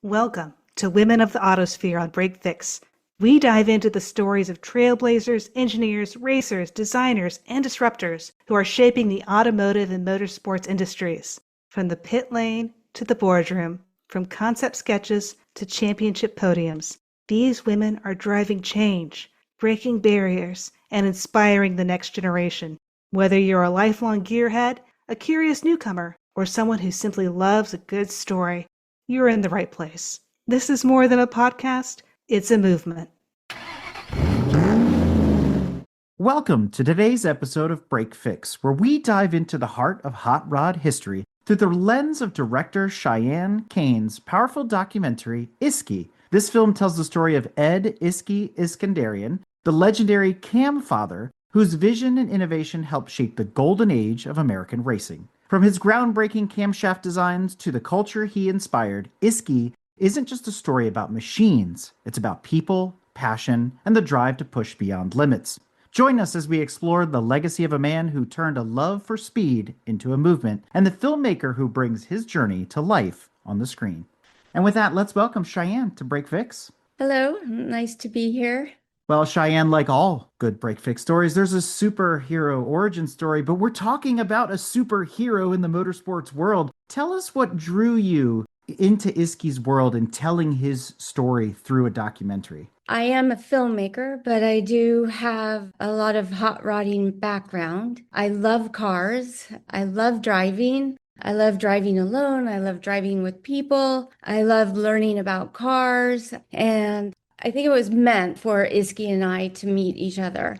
Welcome to Women of the Autosphere on Break Fix. We dive into the stories of trailblazers, engineers, racers, designers, and disruptors who are shaping the automotive and motorsports industries. From the pit lane to the boardroom, from concept sketches to championship podiums, these women are driving change, breaking barriers, and inspiring the next generation. Whether you're a lifelong gearhead, a curious newcomer, or someone who simply loves a good story, you're in the right place. This is more than a podcast, it's a movement. Welcome to today's episode of Break Fix, where we dive into the heart of hot rod history through the lens of director Cheyanne Kane's powerful documentary, Isky. This film tells the story of Ed Isky Iskenderian, the legendary Camfather, whose vision and innovation helped shape the golden age of American racing. From his groundbreaking camshaft designs to the culture he inspired, Isky isn't just a story about machines. It's about people, passion, and the drive to push beyond limits. Join us as we explore the legacy of a man who turned a love for speed into a movement, and the filmmaker who brings his journey to life on the screen. And with that, let's welcome Cheyanne to Break Fix. Hello, nice to be here. Well, Cheyanne, like all good Break Fix stories, there's a superhero origin story, but we're talking about a superhero in the motorsports world. Tell us what drew you into Isky's world and telling his story through a documentary. I am a filmmaker, but I do have a lot of hot rodding background. I love cars. I love driving. I love driving alone. I love driving with people. I love learning about cars. And I think it was meant for Isky and I to meet each other.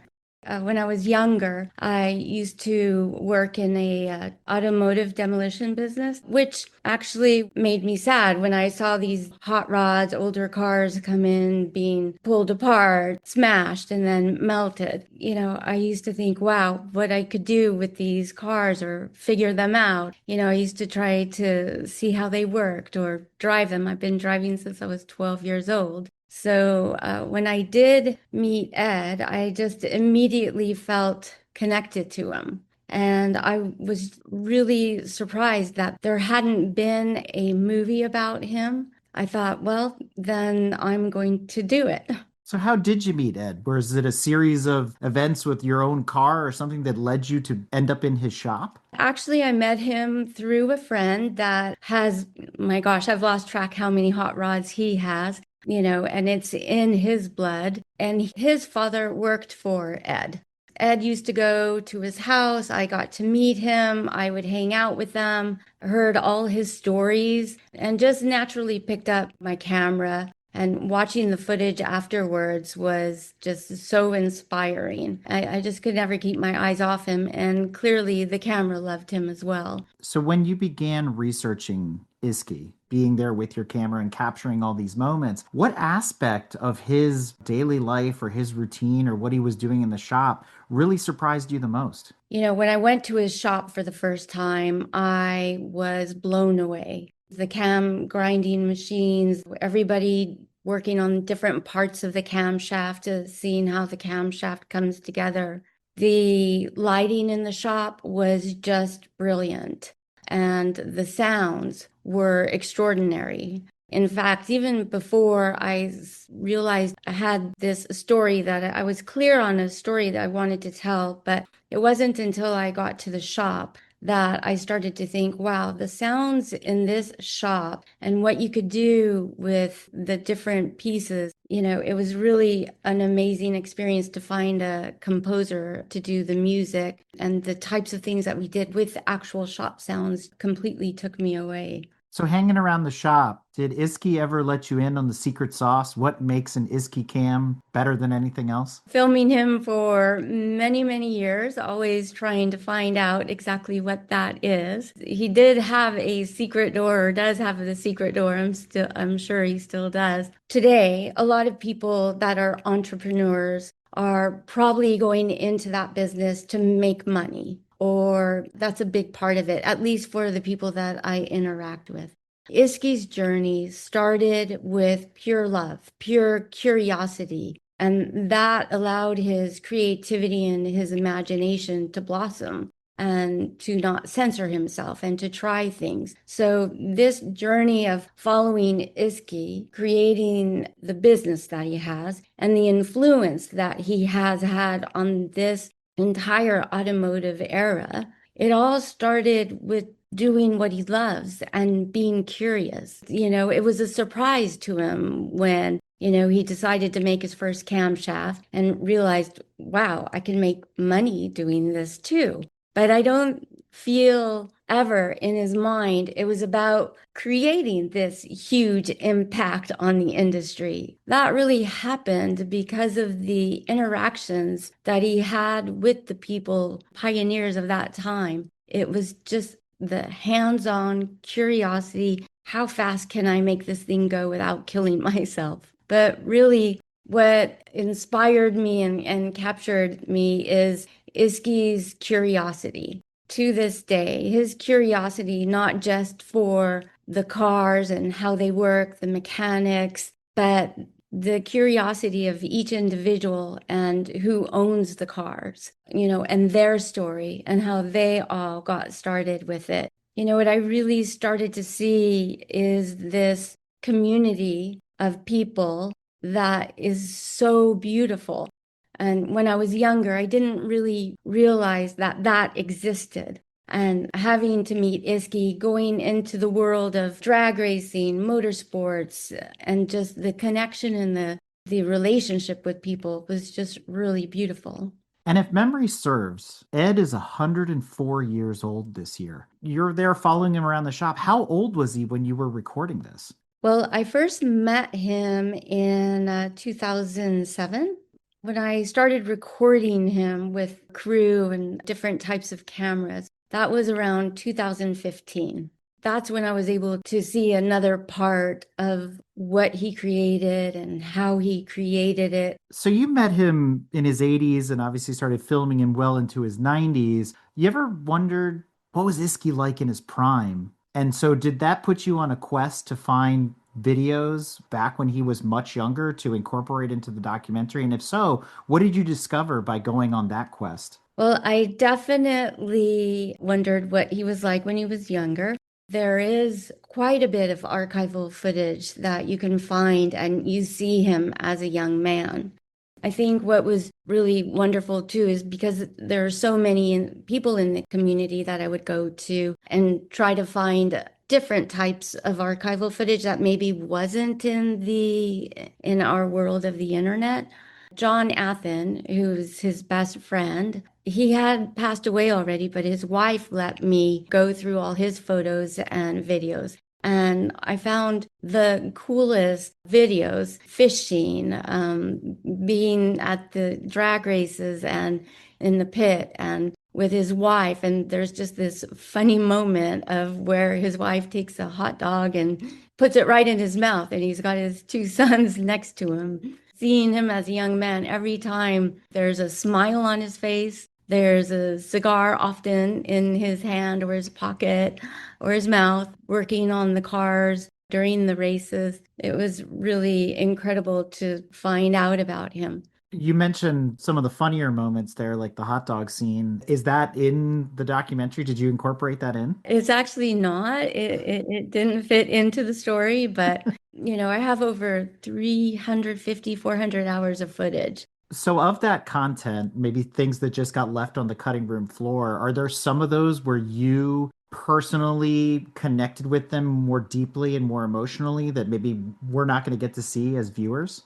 When I was younger, I used to work in a automotive demolition business, which actually made me sad when I saw these hot rods, older cars come in being pulled apart, smashed, and then melted. You know, I used to think, wow, what I could do with these cars or figure them out. You know, I used to try to see how they worked or drive them. I've been driving since I was 12 years old. So when I did meet Ed, I just immediately felt connected to him. And I was really surprised that there hadn't been a movie about him. I thought, well, then I'm going to do it. So how did you meet Ed? Was it a series of events with your own car or something that led you to end up in his shop? Actually, I met him through a friend that has, my gosh, I've lost track how many hot rods he has. You know, and it's in his blood. And his father worked for Ed. Ed used to go to his house. I got to meet him. I would hang out with them, heard all his stories, and just naturally picked up my camera. And watching the footage afterwards was just so inspiring. I just could never keep my eyes off him. And clearly the camera loved him as well. So when you began researching Isky, being there with your camera and capturing all these moments, what aspect of his daily life or his routine or what he was doing in the shop really surprised you the most? You know, when I went to his shop for the first time, I was blown away. The cam grinding machines, everybody working on different parts of the camshaft, seeing how the camshaft comes together. The lighting in the shop was just brilliant, and the sounds were extraordinary. In fact, even before I realized I had this story that I was clear on a story that I wanted to tell, but it wasn't until I got to the shop that I started to think, wow, the sounds in this shop and what you could do with the different pieces, you know, it was really an amazing experience to find a composer to do the music, and the types of things that we did with actual shop sounds completely took me away. So hanging around the shop, did Isky ever let you in on the secret sauce? What makes an Isky cam better than anything else? Filming him for many, many years, always trying to find out exactly what that is. He did have a secret door, or does have the secret door. I'm sure he still does. Today, a lot of people that are entrepreneurs are probably going into that business to make money, or that's a big part of it, at least for the people that I interact with. Isky's journey started with pure love, pure curiosity, and that allowed his creativity and his imagination to blossom. and to not censor himself and to try things. So this journey of following Isky, creating the business that he has, and the influence that he has had on this entire automotive era, it all started with doing what he loves and being curious. It was a surprise to him when, he decided to make his first camshaft and realized, wow, I can make money doing this too. But I don't feel ever in his mind it was about creating this huge impact on the industry. That really happened because of the interactions that he had with the people, pioneers of that time. It was just the hands-on curiosity. How fast can I make this thing go without killing myself? But really, what inspired me and captured me is Isky's curiosity. To this day, his curiosity, not just for the cars and how they work, the mechanics, but the curiosity of each individual and who owns the cars, and their story and how they all got started with it. What I really started to see is this community of people that is so beautiful. And when I was younger, I didn't really realize that that existed. And having to meet Isky, going into the world of drag racing, motorsports, and just the connection and the relationship with people was just really beautiful. And if memory serves, Ed is 104 years old this year. You're there following him around the shop. How old was he when you were recording this? Well, I first met him in 2007 when I started recording him with crew and different types of cameras. That was around 2015. That's when I was able to see another part of what he created and how he created it. So you met him in his 80s and obviously started filming him well into his 90s. You ever wondered what was Isky like in his prime? And so did that put you on a quest to find videos back when he was much younger to incorporate into the documentary? And if so, what did you discover by going on that quest? Well, I definitely wondered what he was like when he was younger. There is quite a bit of archival footage that you can find, and you see him as a young man. I think what was really wonderful too is because there are so many people in the community that I would go to and try to find different types of archival footage that maybe wasn't in our world of the internet. John Athen, who's his best friend, he had passed away already, but his wife let me go through all his photos and videos. And I found the coolest videos, fishing, being at the drag races and in the pit and with his wife. And there's just this funny moment of where his wife takes a hot dog and puts it right in his mouth. And he's got his two sons next to him. Seeing him as a young man, every time there's a smile on his face, there's a cigar often in his hand or his pocket or his mouth, working on the cars during the races. It was really incredible to find out about him. You mentioned some of the funnier moments there, like the hot dog scene. Is that in the documentary? Did you incorporate that in? It's actually not. It didn't fit into the story, but I have over 350, 400 hours of footage. So, of that content, maybe things that just got left on the cutting room floor, are there some of those where you personally connected with them more deeply and more emotionally that maybe we're not going to get to see as viewers?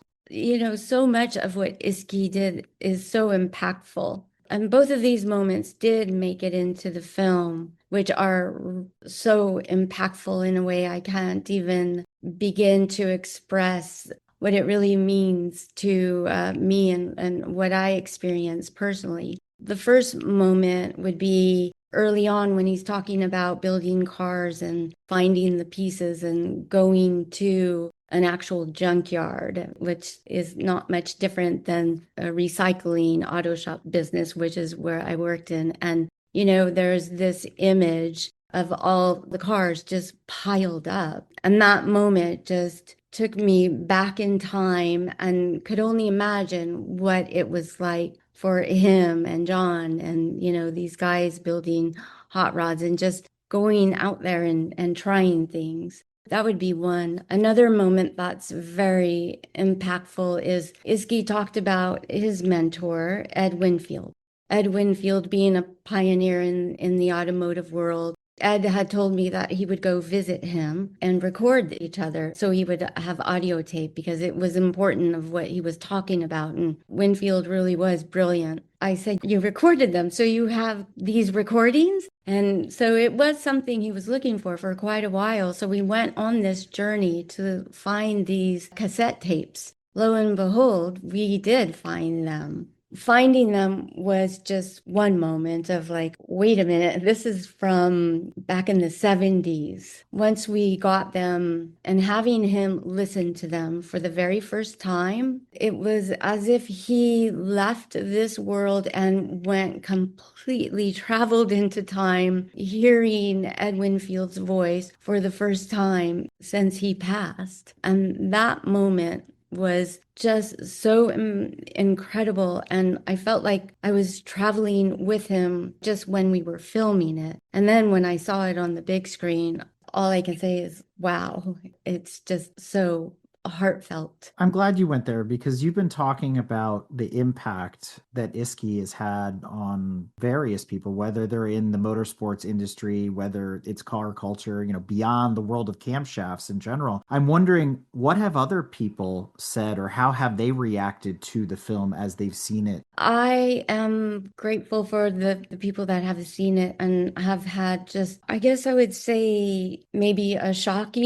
So much of what Isky did is so impactful. And both of these moments did make it into the film, which are so impactful in a way I can't even begin to express what it really means to me and what I experienced personally. The first moment would be early on when he's talking about building cars and finding the pieces and going to an actual junkyard, which is not much different than a recycling auto shop business, which is where I worked in. And, there's this image of all the cars just piled up. And that moment just took me back in time and could only imagine what it was like for him and John and, these guys building hot rods and just going out there and trying things. That would be one. Another moment that's very impactful is Isky talked about his mentor, Ed Winfield. Ed Winfield being a pioneer in the automotive world. Ed had told me that he would go visit him and record each other. So he would have audio tape because it was important of what he was talking about. And Winfield really was brilliant. I said, you recorded them, so you have these recordings? And so it was something he was looking for quite a while. So we went on this journey to find these cassette tapes. Lo and behold, we did find them. Finding them was just one moment of like, wait a minute, this is from back in the 70s. Once we got them and having him listen to them for the very first time, it was as if he left this world and went completely traveled into time, hearing Ed Winfield's voice for the first time since he passed. And that moment was just so incredible. And I felt like I was traveling with him just when we were filming it. And then when I saw it on the big screen, all I can say is, wow, it's just so heartfelt. I'm glad you went there because you've been talking about the impact that Isky has had on various people, whether they're in the motorsports industry, whether it's car culture, beyond the world of camshafts in general. I'm wondering, what have other people said or how have they reacted to the film as they've seen it? I am grateful for the people that have seen it and have had just, I guess I would say maybe a shocked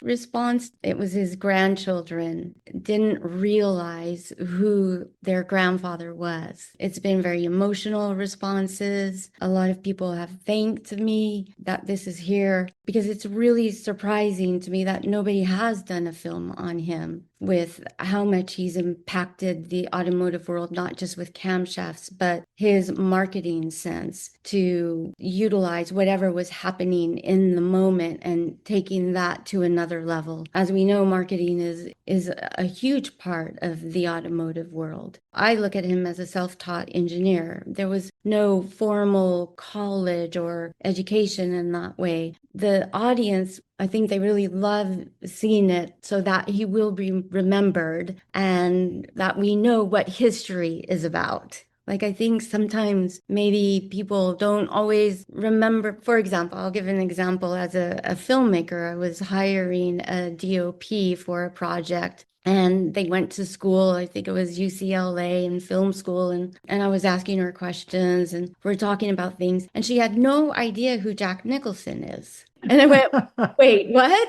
response. It was his grandchildren didn't realize who their grandfather was. It's been very emotional responses. A lot of people have thanked me that this is here because it's really surprising to me that nobody has done a film on him with how much he's impacted the automotive world, not just with camshafts, but his marketing sense to utilize whatever was happening in the moment and taking that to another level. As we know, marketing is a huge part of the automotive world. I look at him as a self-taught engineer. There was no formal college or education in that way. The audience, I think they really love seeing it so that he will be remembered and that we know what history is about. Like, I think sometimes maybe people don't always remember. For example, I'll give an example. As a filmmaker, I was hiring a DOP for a project. And they went to school, I think it was UCLA and film school. And I was asking her questions and we're talking about things. And she had no idea who Jack Nicholson is. And I went, wait, what?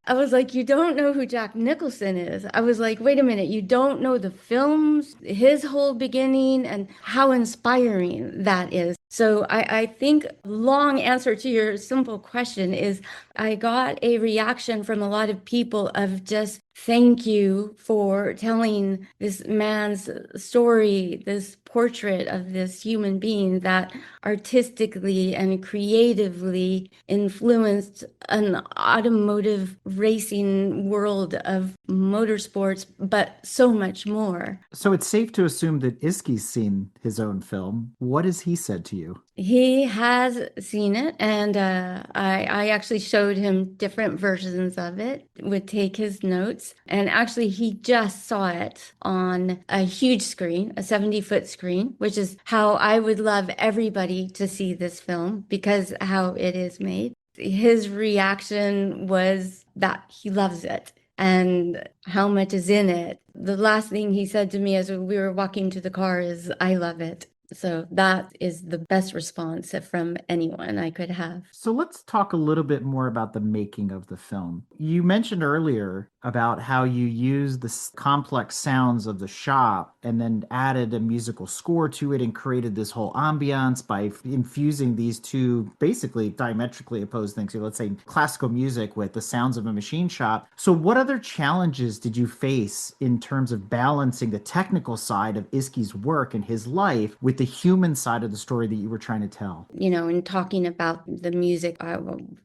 I was like, you don't know who Jack Nicholson is? I was like, wait a minute, you don't know the films, his whole beginning, and how inspiring that is. So I think long answer to your simple question is I got a reaction from a lot of people of just thank you for telling this man's story, this portrait of this human being that artistically and creatively influenced an automotive racing world of motorsports, but so much more. So it's safe to assume that Isky's seen his own film. What has he said to you? He has seen it, and I actually showed him different versions of it, would take his notes. And actually, he just saw it on a huge screen, a 70-foot screen, which is how I would love everybody to see this film because how it is made. His reaction was that he loves it and how much is in it. The last thing he said to me as we were walking to the car is, I love it. So that is the best response from anyone I could have. So let's talk a little bit more about the making of the film. You mentioned earlier about how you used the complex sounds of the shop and then added a musical score to it and created this whole ambiance by infusing these two basically diametrically opposed things. So let's say classical music with the sounds of a machine shop. So what other challenges did you face in terms of balancing the technical side of Isky's work and his life with with the human side of the story that you were trying to tell? In talking about the music, I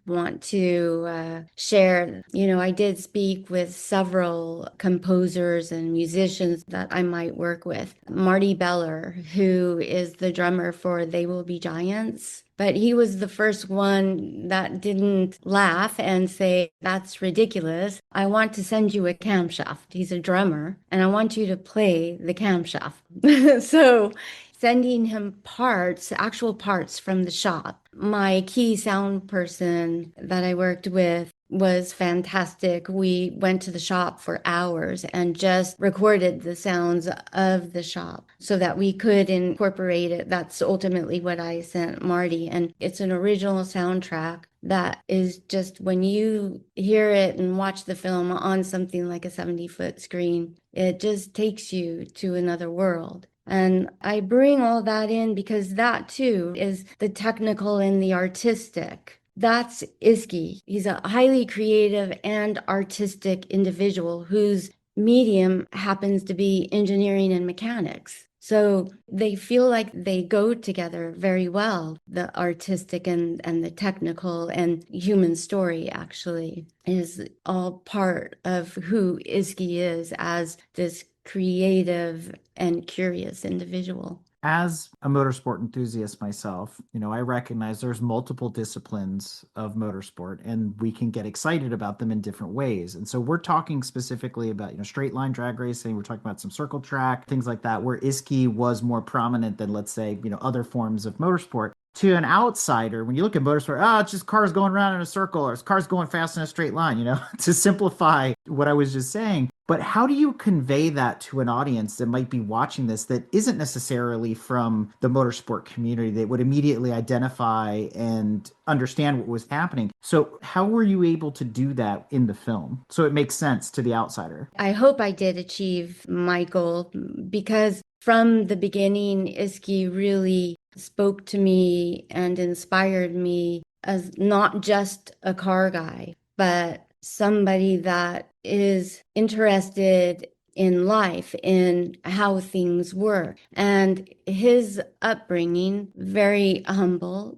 want to share, I did speak with several composers and musicians that I might work with. Marty Beller, who is the drummer for They Will Be Giants. But he was the first one that didn't laugh and say, that's ridiculous. I want to send you a camshaft. He's a drummer, and I want you to play the camshaft. So sending him parts, actual parts from the shop. My key sound person that I worked with was fantastic. We went to the shop for hours and just recorded the sounds of the shop so that we could incorporate it. That's ultimately what I sent Marty. And it's an original soundtrack that is just, when you hear it and watch the film on something like a 70-foot screen, it just takes you to another world. And I bring all that in because that too is the technical and the artistic. That's Isky. He's a highly creative and artistic individual whose medium happens to be engineering and mechanics. So they feel like they go together very well. The artistic and the technical and human story actually is all part of who Isky is as this creative and curious individual. As a motorsport enthusiast myself, I recognize there's multiple disciplines of motorsport and we can get excited about them in different ways. And so we're talking specifically about, straight line drag racing. We're talking about some circle track, things like that, where Isky was more prominent than, let's say, other forms of motorsport. To an outsider, when you look at motorsport, it's just cars going around in a circle or it's cars going fast in a straight line, to simplify what I was just saying. But how do you convey that to an audience that might be watching this that isn't necessarily from the motorsport community, that would immediately identify and understand what was happening? So how were you able to do that in the film so it makes sense to the outsider? I hope I did achieve my goal, because from the beginning, Isky really spoke to me and inspired me as not just a car guy, but somebody that is interested in life, in how things work. And his upbringing, very humble,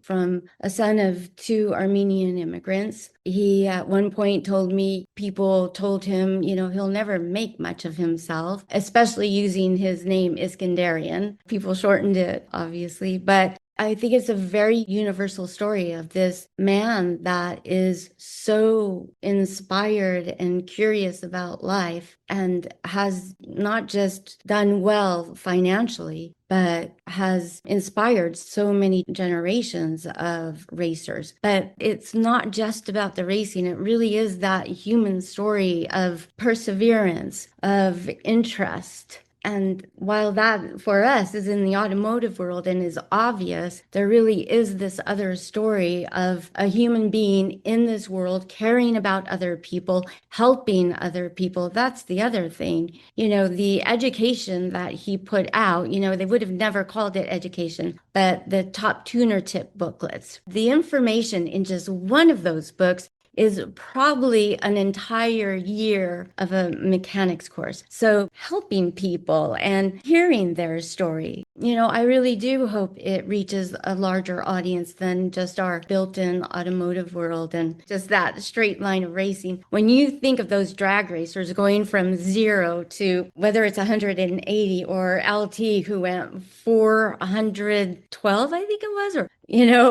from a son of two Armenian immigrants. He at one point told me people told him, he'll never make much of himself, especially using his name Iskenderian. People shortened it, obviously, but I think it's a very universal story of this man that is so inspired and curious about life and has not just done well financially, but has inspired so many generations of racers. But it's not just about the racing. It really is that human story of perseverance, of interest. And while that for us is in the automotive world and is obvious, there really is this other story of a human being in this world caring about other people, helping other people. That's the other thing. The education that he put out, they would have never called it education, but the top tuner tip booklets, the information in just one of those books is probably an entire year of a mechanics course. So helping people and hearing their story, I really do hope it reaches a larger audience than just our built-in automotive world and just that straight line of racing. When you think of those drag racers going from 0 to whether it's 180 or LT who went 412, I think it was, or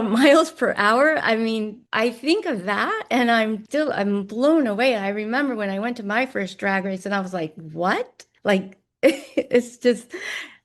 miles per hour. I mean, I think of that and I'm blown away. I remember when I went to my first drag race and I was like, what? Like, it's just,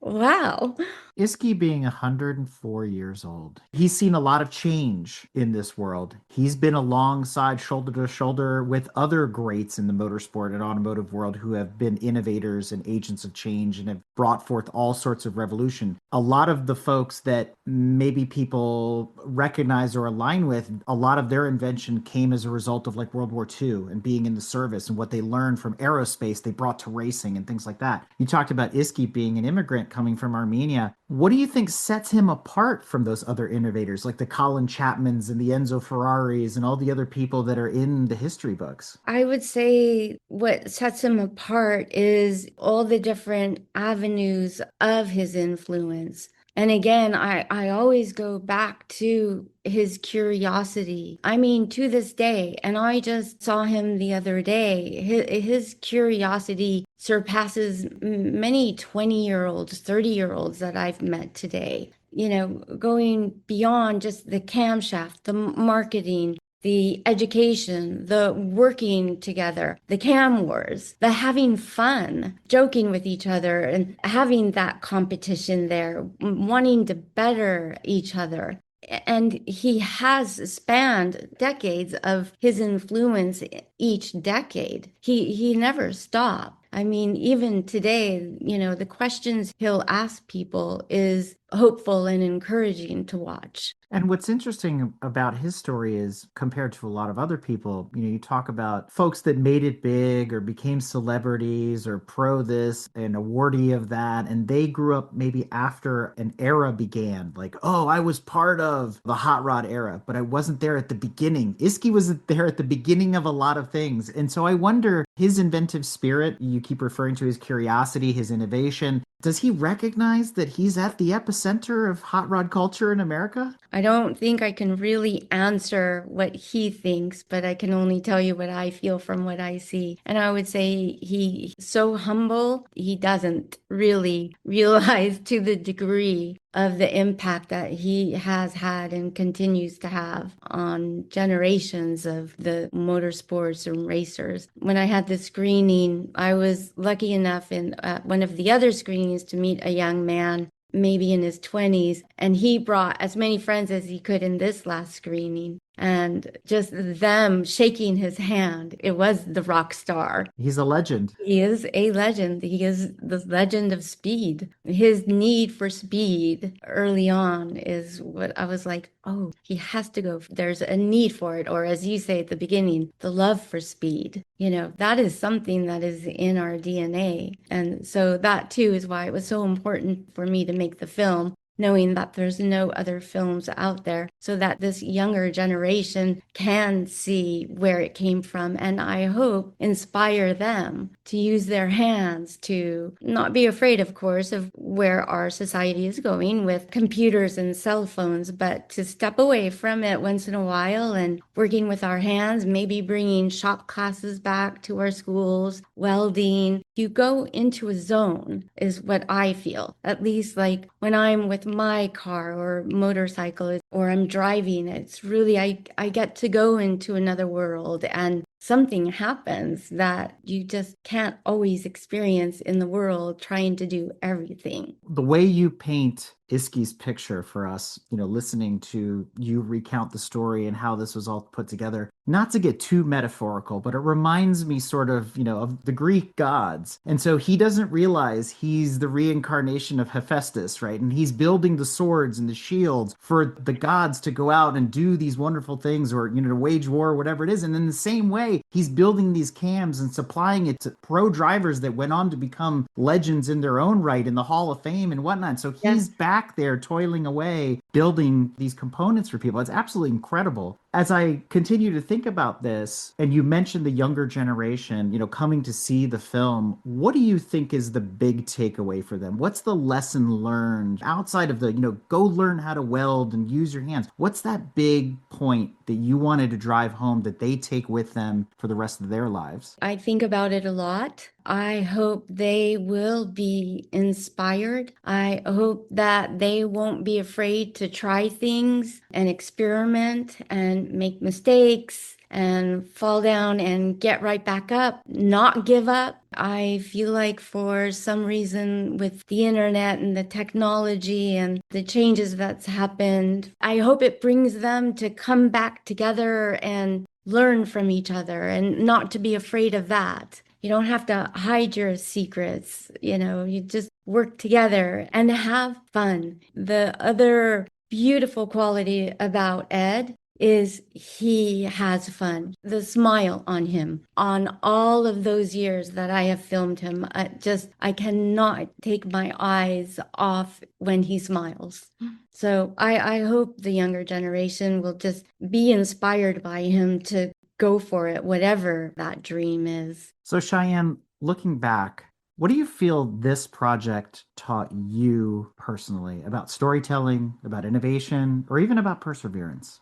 wow. Isky being 104 years old, he's seen a lot of change in this world. He's been alongside, shoulder to shoulder with other greats in the motorsport and automotive world who have been innovators and agents of change and have brought forth all sorts of revolution. A lot of the folks that maybe people recognize or align with, a lot of their invention came as a result of like World War II and being in the service and what they learned from aerospace they brought to racing and things like that. You talked about Isky being an immigrant coming from Armenia. What do you think sets him apart from those other innovators like the Colin Chapmans and the Enzo Ferraris and all the other people that are in the history books? I would say what sets him apart is all the different avenues of his influence. And again, I always go back to his curiosity. I mean, to this day, and I just saw him the other day, his curiosity surpasses many 20-year-olds, 30-year-olds that I've met today. You know, going beyond just the camshaft, the marketing, the education, the working together, the cam wars, the having fun, joking with each other and having that competition there, wanting to better each other. And he has spanned decades of his influence each decade. He never stopped. I mean, even today, you know, the questions he'll ask people is hopeful and encouraging to watch. And what's interesting about his story is compared to a lot of other people, you talk about folks that made it big or became celebrities or pro this and awardee of that. And they grew up maybe after an era began, like, oh, I was part of the hot rod era, but I wasn't there at the beginning. Isky was there at the beginning of a lot of things. And so I wonder his inventive spirit, you keep referring to his curiosity, his innovation. Does he recognize that he's at the epicenter of hot rod culture in America? I don't think I can really answer what he thinks, but I can only tell you what I feel from what I see. And I would say he's so humble, he doesn't really realize to the degree of the impact that he has had and continues to have on generations of the motorsports and racers. When I had the screening, I was lucky enough in one of the other screenings to meet a young man maybe in his 20s, and he brought as many friends as he could in this last screening. And just them shaking his hand, it was the rock star. He's a legend. He is a legend. He is the legend of speed. His need for speed early on is what I was like, oh, he has to go. There's a need for it. Or as you say at the beginning, the love for speed. You know, that is something that is in our DNA. And so that too is why it was so important for me to make the film, knowing that there's no other films out there so that this younger generation can see where it came from. And I hope inspire them to use their hands, to not be afraid, of course, of where our society is going with computers and cell phones, but to step away from it once in a while and working with our hands, maybe bringing shop classes back to our schools, welding. You go into a zone is what I feel, at least like when I'm with my car or motorcycle or I'm driving, it's really, I get to go into another world and something happens that you just can't always experience in the world trying to do everything. The way you paint Isky's picture for us, listening to you recount the story and how this was all put together, not to get too metaphorical, but it reminds me sort of, of the Greek gods. And so he doesn't realize he's the reincarnation of Hephaestus, right? And he's building the swords and the shields for the gods to go out and do these wonderful things or, to wage war or whatever it is. And in the same way, he's building these cams and supplying it to pro drivers that went on to become legends in their own right in the Hall of Fame and whatnot. So he's back there toiling away, building these components for people. It's absolutely incredible. As I continue to think about this, and you mentioned the younger generation, coming to see the film, what do you think is the big takeaway for them? What's the lesson learned outside of the, go learn how to weld and use your hands? What's that big point that you wanted to drive home that they take with them for the rest of their lives? I think about it a lot. I hope they will be inspired. I hope that they won't be afraid to try things and experiment and make mistakes and fall down and get right back up, not give up. I feel like for some reason with the internet and the technology and the changes that's happened, I hope it brings them to come back together and learn from each other and not to be afraid of that. You don't have to hide your secrets, you just work together and have fun. The other beautiful quality about Ed is he has fun. The smile on him, on all of those years that I have filmed him, I cannot take my eyes off when he smiles. So I hope the younger generation will just be inspired by him to go for it, whatever that dream is. So Cheyenne, looking back, What do you feel this project taught you personally about storytelling, about innovation, or even about perseverance?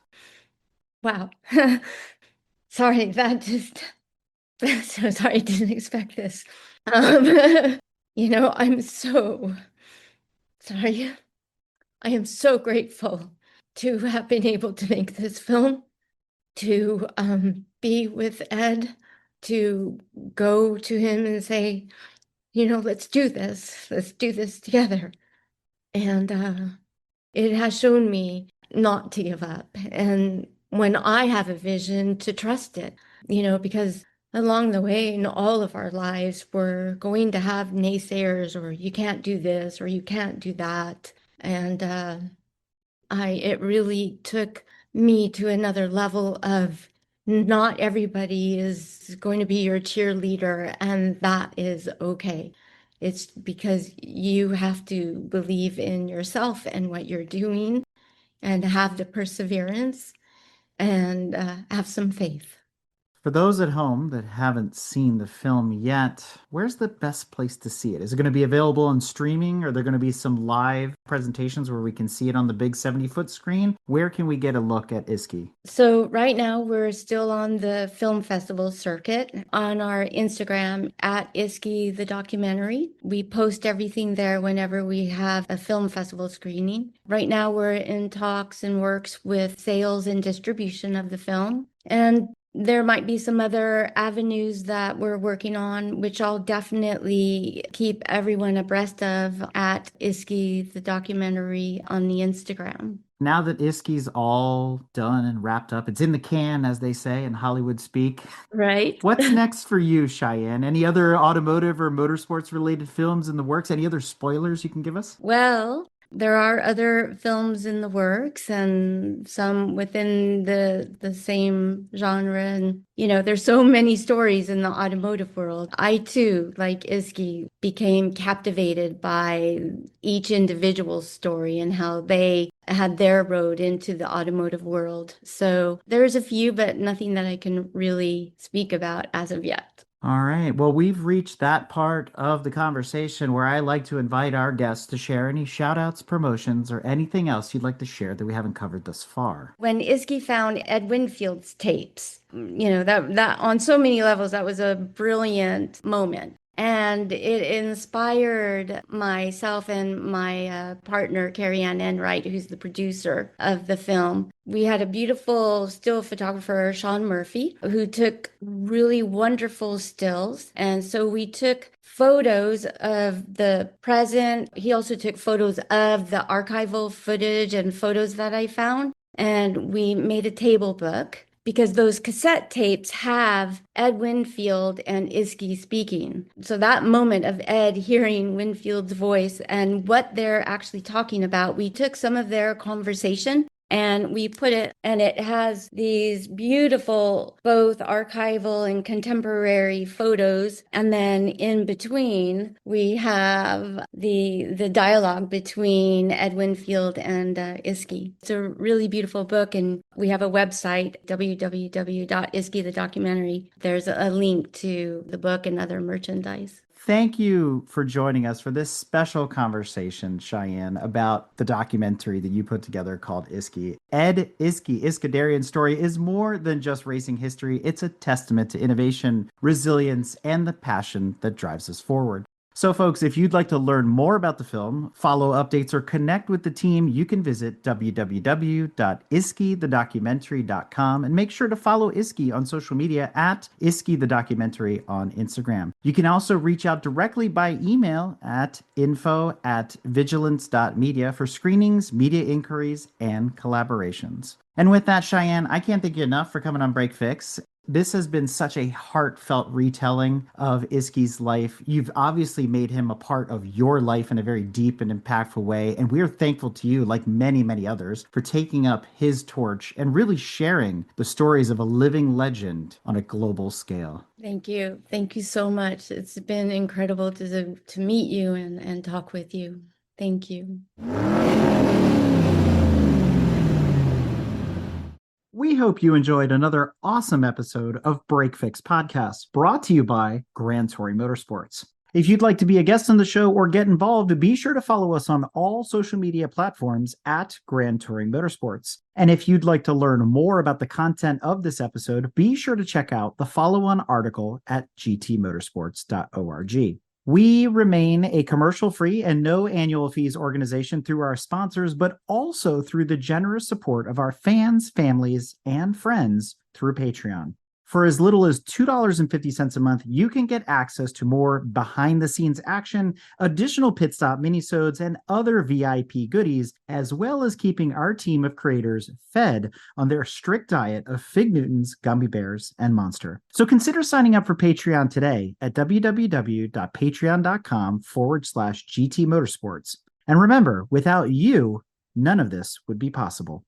Wow. Sorry, that just, so sorry, I didn't expect this. Um, I'm so sorry. I am so grateful to have been able to make this film, to be with Ed, to go to him and say, let's do this. Let's do this together. And it has shown me not to give up. And when I have a vision, to trust it, because along the way in all of our lives, we're going to have naysayers, or you can't do this, or you can't do that. And it really took me to another level of not everybody is going to be your cheerleader, and that is okay. It's because you have to believe in yourself and what you're doing and have the perseverance and have some faith. For those at home that haven't seen the film yet, where's the best place to see it? Is it going to be available on streaming? Are there going to be some live presentations where we can see it on the big 70-foot screen? Where can we get a look at Isky? So right now we're still on the film festival circuit on our Instagram at Isky the documentary. We post everything there whenever we have a film festival screening. Right now we're in talks and works with sales and distribution of the film. And there might be some other avenues that we're working on, which I'll definitely keep everyone abreast of at Isky the documentary on the Instagram. Now that Isky's all done and wrapped up, it's in the can, as they say in Hollywood speak. Right. What's next for you, Cheyenne? Any other automotive or motorsports related films in the works? Any other spoilers you can give us? Well, there are other films in the works and some within the same genre. And, there's so many stories in the automotive world. I too, like Isky, became captivated by each individual story and how they had their road into the automotive world. So there's a few, but nothing that I can really speak about as of yet. All right. Well, we've reached that part of the conversation where I like to invite our guests to share any shout outs, promotions, or anything else you'd like to share that we haven't covered thus far. When Isky found Ed Winfield's tapes, that on so many levels, that was a brilliant moment. And it inspired myself and my partner, Carrie-Ann Enright, who's the producer of the film. We had a beautiful still photographer, Sean Murphy, who took really wonderful stills. And so we took photos of the present. He also took photos of the archival footage and photos that I found. And we made a table book, because those cassette tapes have Ed Winfield and Isky speaking. So that moment of Ed hearing Winfield's voice and what they're actually talking about, we took some of their conversation and we put it, and it has these beautiful, both archival and contemporary photos. And then in between, we have the dialogue between Ed Winfield and Isky. It's a really beautiful book. And we have a website, www.iskythedocumentary. There's a link to the book and other merchandise. Thank you for joining us for this special conversation, Cheyenne, about the documentary that you put together called Isky. Ed Isky Iskenderian's story is more than just racing history. It's a testament to innovation, resilience, and the passion that drives us forward. So, folks, if you'd like to learn more about the film, follow updates, or connect with the team, you can visit www.iskythedocumentary.com and make sure to follow Isky on social media at Isky the Documentary on Instagram. You can also reach out directly by email at info@vigilance.media for screenings, media inquiries, and collaborations. And with that, Cheyenne, I can't thank you enough for coming on Break Fix. This has been such a heartfelt retelling of Isky's life. You've obviously made him a part of your life in a very deep and impactful way. And we are thankful to you, like many, many others, for taking up his torch and really sharing the stories of a living legend on a global scale. Thank you. Thank you so much. It's been incredible to meet you and talk with you. Thank you. We hope you enjoyed another awesome episode of Break Fix Podcast, brought to you by Grand Touring Motorsports. If you'd like to be a guest on the show or get involved, be sure to follow us on all social media platforms at Grand Touring Motorsports. And if you'd like to learn more about the content of this episode, be sure to check out the follow-on article at gtmotorsports.org. We remain a commercial-free and no annual fees organization through our sponsors, but also through the generous support of our fans, families, and friends through Patreon. For as little as $2.50 a month, you can get access to more behind-the-scenes action, additional pit stop minisodes, and other VIP goodies, as well as keeping our team of creators fed on their strict diet of Fig Newtons, gummy bears, and Monster. So consider signing up for Patreon today at www.patreon.com/GT Motorsports. And remember, without you, none of this would be possible.